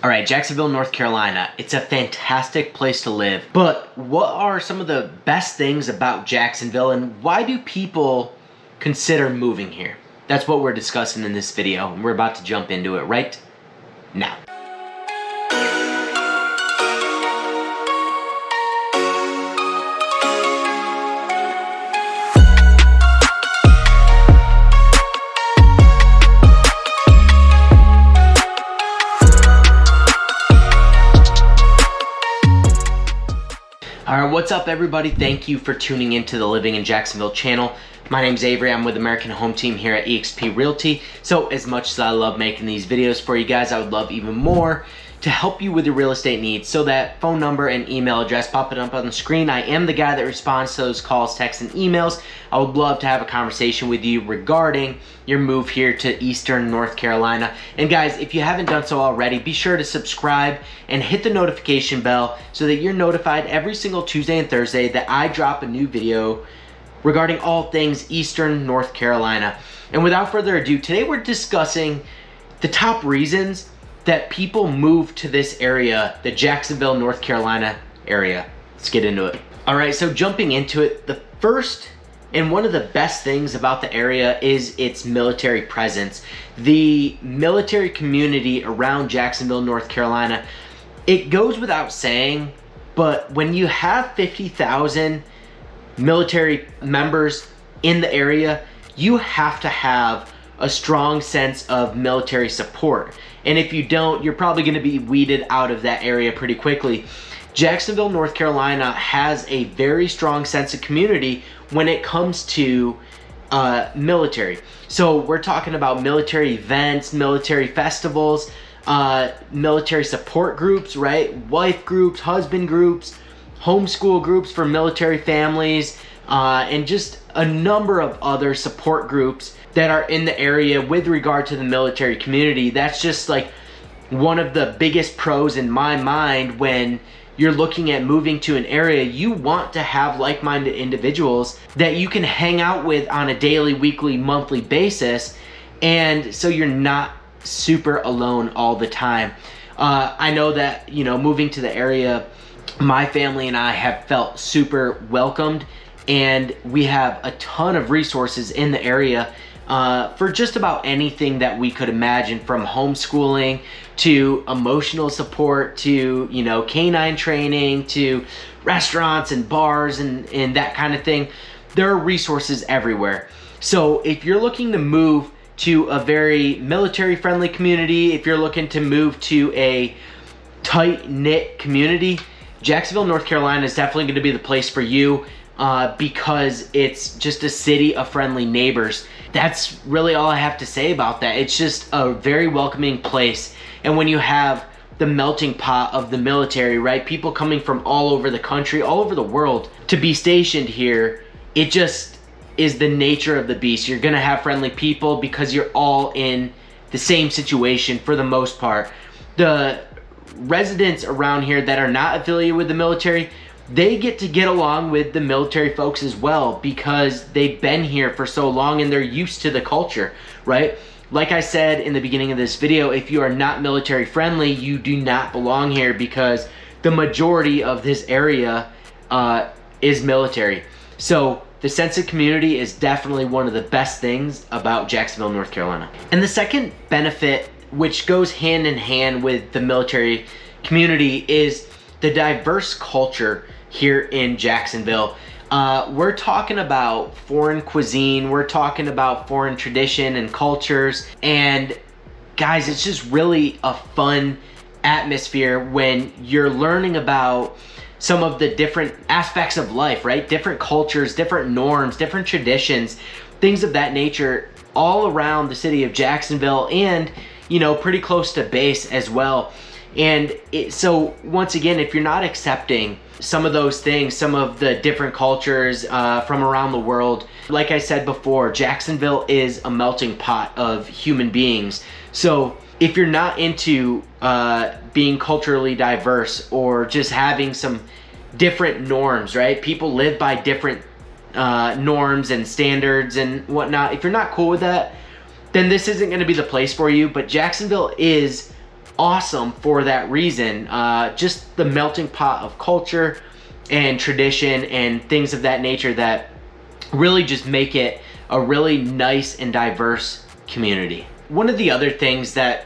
All right, Jacksonville, North Carolina. It's a fantastic place to live. But what are some of the best things about Jacksonville, and why do people consider moving here? That's what we're discussing in this video, and we're about to jump into it right now. Alright, what's up everybody? Thank you for tuning into the Living in Jacksonville channel. My name's Avery. I'm with American Home Team here at eXp Realty. So as much as I love making these videos for you guys, I would love even more to help you with your real estate needs. So that phone number and email address popping up on the screen, I am the guy that responds to those calls, texts, and emails. I would love to have a conversation with you regarding your move here to Eastern North Carolina. And guys, if you haven't done so already, be sure to subscribe and hit the notification bell so that you're notified every single Tuesday and Thursday that I drop a new video regarding all things Eastern North Carolina. And without further ado, today we're discussing the top reasons that people move to this area, the Jacksonville, North Carolina area. Let's get into it. All right, so jumping into it, the first and one of the best things about the area is its military presence. The military community around Jacksonville, North Carolina, it goes without saying, but when you have 50,000 military members in the area, you have to have a strong sense of military support. And if you don't, you're probably going to be weeded out of that area pretty quickly. Jacksonville, North Carolina has a very strong sense of community when it comes to military. So we're talking about military events, military festivals, military support groups, right? Wife groups, husband groups, homeschool groups for military families, and just a number of other support groups that are in the area with regard to the military community. That's just like one of the biggest pros in my mind when you're looking at moving to an area. You want to have like-minded individuals that you can hang out with on a daily, weekly, monthly basis, and so you're not super alone all the time. I know that, you know, moving to the area, my family and I have felt super welcomed, and we have a ton of resources in the area for just about anything that we could imagine, from homeschooling to emotional support to, you know, canine training to restaurants and bars and that kind of thing. There are resources everywhere. So if you're looking to move to a very military friendly community, if you're looking to move to a tight-knit community, Jacksonville, North Carolina is definitely going to be the place for you because it's just a city of friendly neighbors. That's really all I have to say about that. It's just a very welcoming place. And when you have the melting pot of the military, right? People coming from all over the country, all over the world to be stationed here, it just is the nature of the beast. You're gonna have friendly people because you're all in the same situation for the most part. The residents around here that are not affiliated with the military, they get to get along with the military folks as well because they've been here for so long and they're used to the culture, right? Like I said in the beginning of this video, if you are not military friendly, you do not belong here because the majority of this area is military. So the sense of community is definitely one of the best things about Jacksonville, North Carolina. And the second benefit, which goes hand in hand with the military community, is the diverse culture here in Jacksonville. We're talking about foreign cuisine, we're talking about foreign tradition and cultures, and guys, it's just really a fun atmosphere when you're learning about some of the different aspects of life, right? Different cultures, different norms, different traditions, things of that nature, all around the city of Jacksonville and, you know, pretty close to base as well. And so once again, if you're not accepting some of those things, some of the different cultures from around the world, like I said before, Jacksonville is a melting pot of human beings. So if you're not into being culturally diverse or just having some different norms, right? People live by different norms and standards and whatnot. If you're not cool with that, then this isn't going to be the place for you. But Jacksonville is awesome for that reason. Just the melting pot of culture and tradition and things of that nature that really just make it a really nice and diverse community. One of the other things that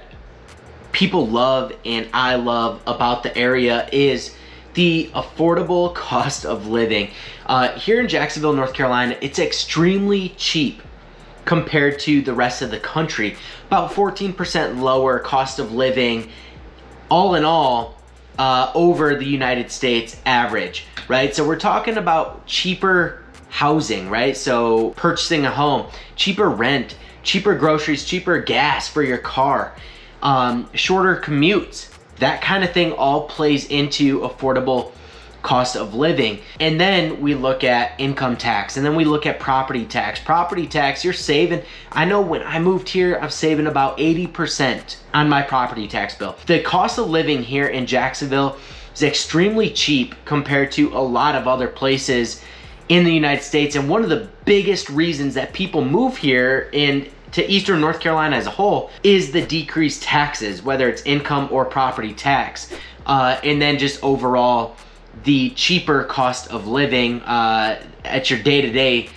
people love and I love about the area is the affordable cost of living. Here in Jacksonville, North Carolina, it's extremely cheap compared to the rest of the country. About 14% lower cost of living, all in all, over the United States average, right? So we're talking about cheaper housing, right? So purchasing a home, cheaper rent, cheaper groceries, cheaper gas for your car, shorter commutes. That kind of thing all plays into affordable cost of living. And then we look at income tax, and then we look at property tax. Property tax, you're saving, I know when I moved here, I'm saving about 80% on my property tax bill. The cost of living here in Jacksonville is extremely cheap compared to a lot of other places in the United States. And one of the biggest reasons that people move here to Eastern North Carolina as a whole is the decreased taxes, whether it's income or property tax. And then just overall, the cheaper cost of living at your day-to-day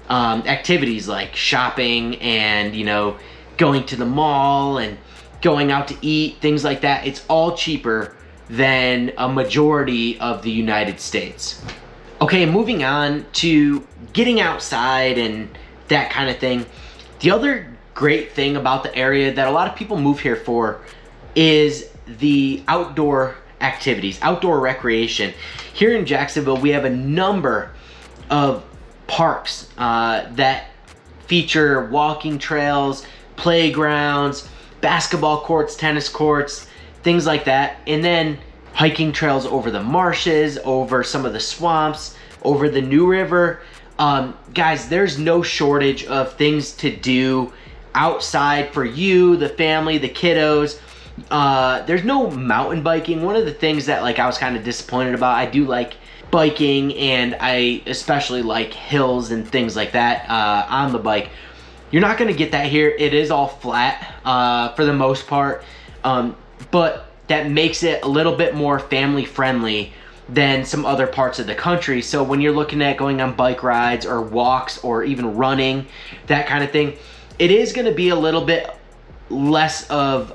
activities like shopping and, you know, going to the mall and going out to eat, things like that. It's all cheaper than a majority of the United States. Okay, moving on to getting outside and that kind of thing. The other great thing about the area that a lot of people move here for is the outdoor activities, outdoor recreation. Here in Jacksonville, we have a number of parks that feature walking trails, playgrounds, basketball courts, tennis courts, things like that. And then hiking trails over the marshes, over some of the swamps, over the New River. Guys, there's no shortage of things to do outside for you, the family, the kiddos. There's no mountain biking. One of the things that I was kind of disappointed about, I do like biking, and I especially like hills and things like that on the bike. You're not going to get that here. It is all flat for the most part, but that makes it a little bit more family friendly than some other parts of the country. So when you're looking at going on bike rides or walks or even running, that kind of thing, it is going to be a little bit less of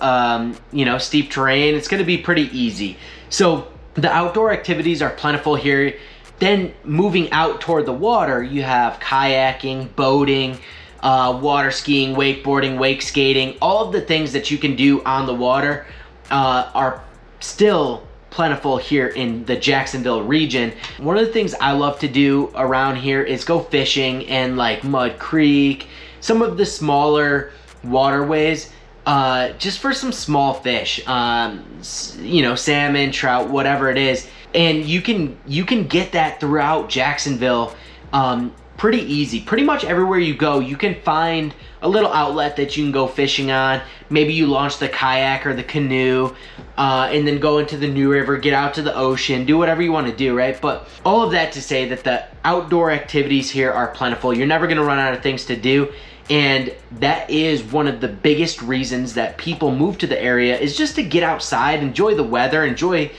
steep terrain. It's going to be pretty easy. So the outdoor activities are plentiful here. Then moving out toward the water, you have kayaking, boating, water skiing, wakeboarding, wake skating. All of the things that you can do on the water are still plentiful here in the Jacksonville region. One of the things I love to do around here is go fishing and Mud Creek, some of the smaller waterways, just for some small fish, salmon, trout, whatever it is. And you can get that throughout Jacksonville pretty easy. Pretty much everywhere you go, you can find a little outlet that you can go fishing on. Maybe you launch the kayak or the canoe and then go into the New River, get out to the ocean, do whatever you want to do, right? But all of that to say that the outdoor activities here are plentiful. You're never going to run out of things to do. And that is one of the biggest reasons that people move to the area, is just to get outside, enjoy the weather, enjoy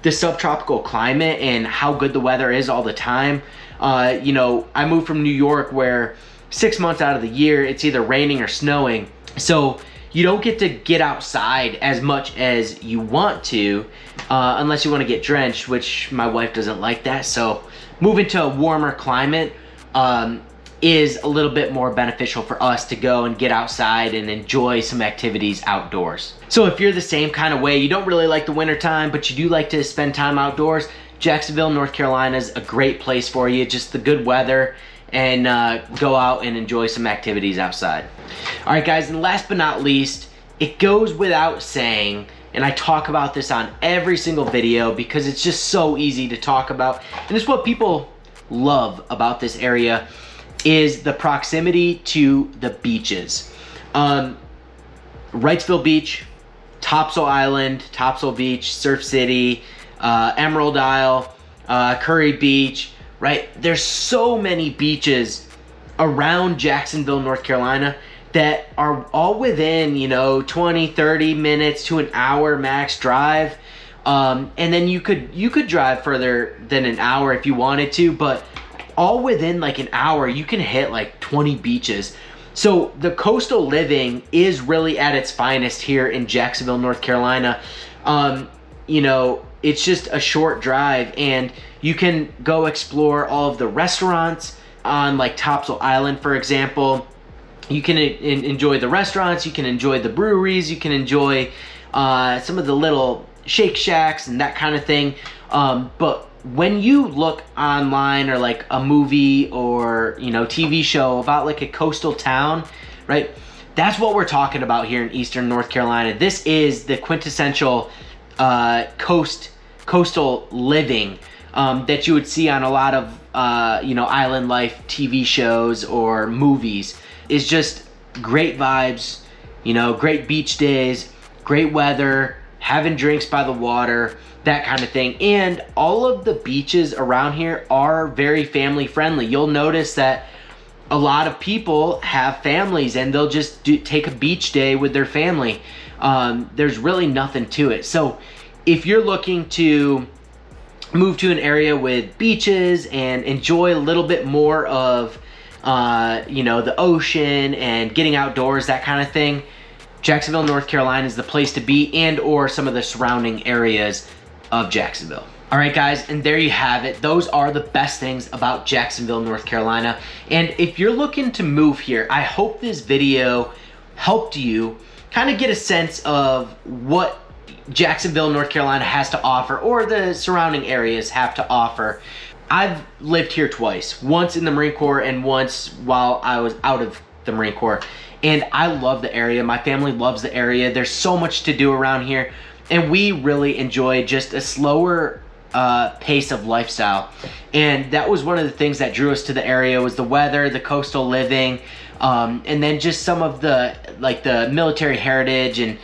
the subtropical climate and how good the weather is all the time. I moved from New York where 6 months out of the year, it's either raining or snowing. So you don't get to get outside as much as you want to, unless you want to get drenched, which my wife doesn't like that. So moving to a warmer climate is a little bit more beneficial for us to go and get outside and enjoy some activities outdoors. So if you're the same kind of way, you don't really like the winter time, but you do like to spend time outdoors, Jacksonville, North Carolina is a great place for you. Just the good weather, and go out and enjoy some activities outside. All right, guys, and last but not least, it goes without saying, and I talk about this on every single video because it's just so easy to talk about, and it's what people love about this area, is the proximity to the beaches. Wrightsville Beach, Topsail Island, Topsail Beach, Surf City, Emerald Isle, Curry Beach, right? There's so many beaches around Jacksonville, North Carolina that are all within, you know, 20, 30 minutes to an hour max drive. And then you could drive further than an hour if you wanted to, but all within like an hour, you can hit like 20 beaches. So the coastal living is really at its finest here in Jacksonville, North Carolina. You know, it's just a short drive, and you can go explore all of the restaurants on like Topsail Island, for example. You can enjoy the restaurants, you can enjoy the breweries, you can enjoy some of the little Shake Shacks and that kind of thing. But when you look online or like a movie or, you know, TV show about like a coastal town, right? That's what we're talking about here in Eastern North Carolina. This is the quintessential coastal living that you would see on a lot of, you know, island life TV shows or movies. Is just great vibes, you know, great beach days, great weather, having drinks by the water, that kind of thing. And all of the beaches around here are very family friendly. You'll notice that a lot of people have families and they'll just take a beach day with their family. There's really nothing to it. So if you're looking to move to an area with beaches and enjoy a little bit more of you know, the ocean and getting outdoors, that kind of thing, Jacksonville, North Carolina is the place to be, and or some of the surrounding areas of Jacksonville. All right, guys, and there you have it. Those are the best things about Jacksonville, North Carolina. And if you're looking to move here, I hope this video helped you kind of get a sense of what Jacksonville, North Carolina has to offer, or the surrounding areas have to offer. I've lived here twice, once in the Marine Corps and once while I was out of the Marine Corps. And I love the area. My family loves the area. There's so much to do around here. And we really enjoy just a slower pace of lifestyle. And that was one of the things that drew us to the area, was the weather, the coastal living, and then just some of the, like the military heritage and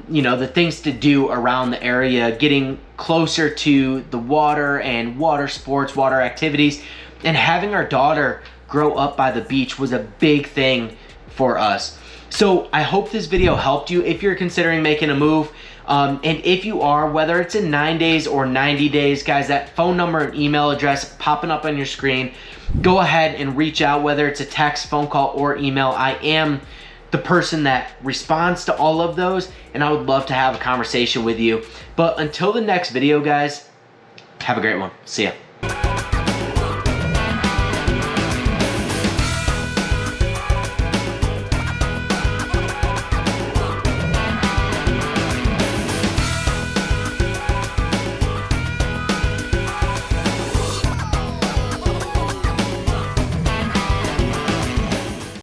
you know, the things to do around the area, getting closer to the water and water sports, water activities, and having our daughter grow up by the beach was a big thing for us. So I hope this video helped you if you're considering making a move. And if you are, whether it's in 9 days or 90 days, guys, that phone number and email address popping up on your screen, go ahead and reach out, whether it's a text, phone call, or email. I am the person that responds to all of those, and I would love to have a conversation with you. But until the next video, guys, have a great one. See ya.